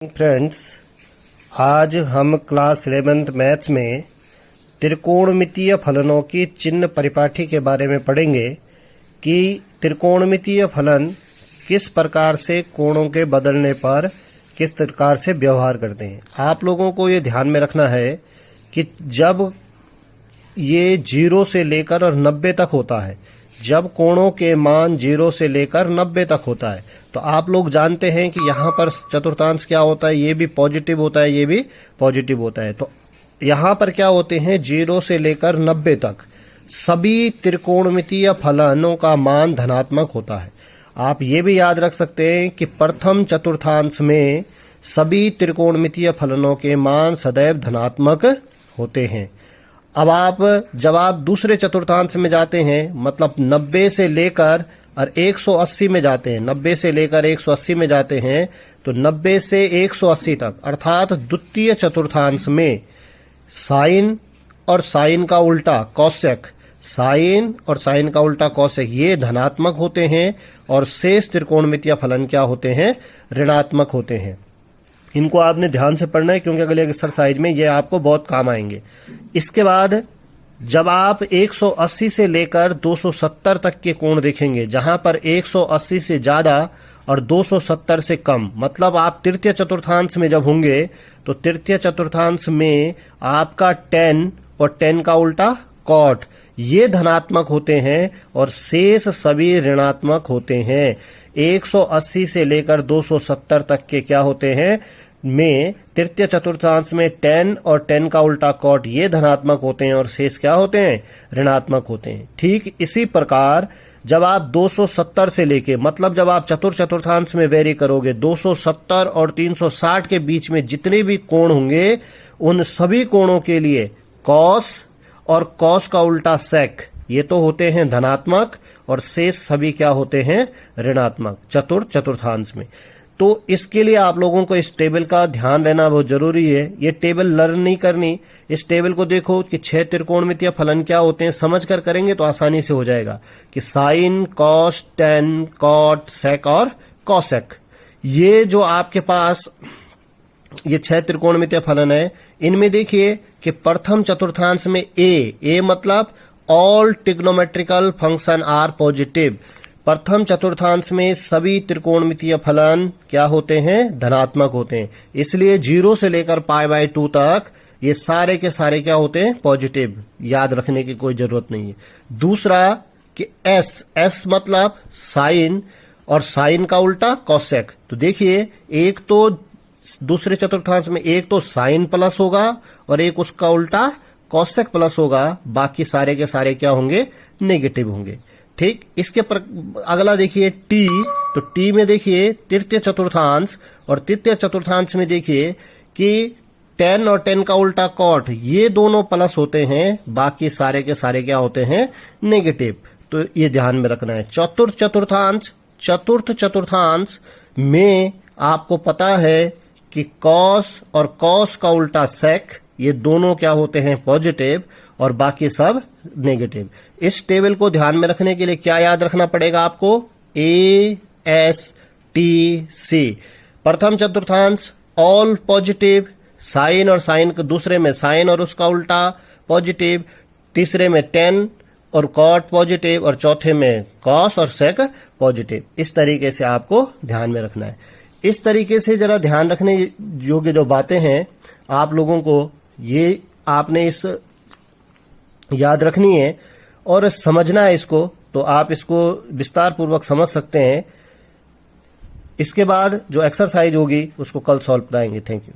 Friends, आज हम class 11th maths में त्रिकोणमितीय फलनों की चिन्ह परिपाठी के बारे में पढ़ेंगे कि त्रिकोणमितीय फलन किस प्रकार से कोणों के बदलने पर किस प्रकार से व्यवहार करते हैं। आप लोगों को ये ध्यान में रखना है कि जब ये 0 से लेकर और 90 तक होता है, जब कोणों के मान 0 से लेकर 90 तक होता है, तो आप लोग जानते हैं कि यहाँ पर चतुर्थांश क्या होता है, ये भी पॉजिटिव होता है, ये भी पॉजिटिव होता है। तो यहाँ पर क्या होते हैं, 0 से लेकर 90 तक सभी त्रिकोणमितीय फलनों का मान धनात्मक होता है। आप ये भी याद रख सकते हैं कि प्रथम चतुर्थांश में सभी त्रिकोणमितीय फलनों के मान सदैव धनात्मक होते हैं। अब जब आप दूसरे चतुर्थांश में जाते हैं, मतलब 90 से लेकर और 180 में जाते हैं, 90 से लेकर 180 में जाते हैं, तो 90 से 180 तक अर्थात द्वितीय चतुर्थांश में साइन और साइन का उल्टा कॉसेक, साइन और साइन का उल्टा कॉसेक, ये धनात्मक होते हैं और शेष त्रिकोणमितीय फलन क्या होते हैं, ऋणात्मक होते हैं। इनको आपने ध्यान से पढ़ना है क्योंकि अगले एक्सरसाइज में ये आपको बहुत काम आएंगे। इसके बाद जब आप 180 से लेकर 270 तक के कोण देखेंगे, जहां पर 180 से ज्यादा और 270 से कम, मतलब आप तृतीय चतुर्थांश में जब होंगे तो तृतीय चतुर्थांश में आपका 10 और 10 का उल्टा कॉट, ये धनात्मक होते हैं और शेष सभी ऋणात्मक होते हैं। 180 से लेकर 270 तक के क्या होते हैं में तृतीय चतुर्थांश में 10 और 10 का उल्टा कॉट, ये धनात्मक होते हैं और शेष क्या होते हैं, ऋणात्मक होते हैं। ठीक इसी प्रकार जब आप 270 से लेके, मतलब जब आप चतुर्थांश में वेरी करोगे, 270 और 360 के बीच में जितने भी कोण होंगे उन सभी कोणों के लिए कॉस और कॉस का उल्टा सेक, ये तो होते हैं धनात्मक और शेष सभी क्या होते हैं, ऋणात्मक चतुर्थांश में। तो इसके लिए आप लोगों को इस टेबल का ध्यान रहना बहुत जरूरी है। ये टेबल लर्न नहीं करनी, इस टेबल को देखो कि 6 त्रिकोणमितीय फलन क्या होते हैं, समझ कर करेंगे तो आसानी से हो जाएगा कि साइन, कॉस, टेन, कॉट, सेक और कॉसेक, ये जो आपके पास ये 6 त्रिकोणमितीय फलन है, इनमें देखिए कि प्रथम चतुर्थांश में ए मतलब all trigonometrical function are positive, प्रथम चतुर्थांश में सभी त्रिकोणमितीय फलन क्या होते हैं, धनात्मक होते हैं। इसलिए 0 से लेकर π/2 तक ये सारे के सारे क्या होते हैं, पॉजिटिव, याद रखने की कोई जरूरत नहीं है। दूसरा कि एस मतलब साइन और साइन का उल्टा कॉसेक, तो देखिए एक तो दूसरे चतुर्थांश में एक तो साइन प्लस होगा और एक उसका उल्टा कॉसेक प्लस होगा, बाकी सारे के सारे क्या होंगे, नेगेटिव होंगे। ठीक, इसके पर अगला देखिए टी, तो टी में देखिए तृतीय चतुर्थांश और तृतीय चतुर्थांश में देखिए कि 10 और 10 का उल्टा कॉट, ये दोनों प्लस होते हैं, बाकी सारे के सारे क्या होते हैं, नेगेटिव। तो ये ध्यान में रखना है। चतुर्थ चतुर्थांश में आपको पता है कि कॉस और कॉस का उल्टा सेक, ये दोनों क्या होते हैं, पॉजिटिव और बाकी सब नेगेटिव। इस टेबल को ध्यान में रखने के लिए क्या याद रखना पड़ेगा आपको, ए एस टी सी, प्रथम चतुर्थांश ऑल पॉजिटिव, साइन और साइन, दूसरे में साइन और उसका उल्टा पॉजिटिव, तीसरे में 10 और कॉट पॉजिटिव और चौथे में कॉस और सेक पॉजिटिव। इस तरीके से आपको ध्यान में रखना है। इस तरीके से जरा ध्यान रखने योग्य जो बातें हैं आप लोगों को, ये आपने इस याद रखनी है और समझना है इसको, तो आप इसको विस्तार पूर्वक समझ सकते हैं। इसके बाद जो एक्सरसाइज होगी उसको कल सॉल्व कराएंगे। Thank you.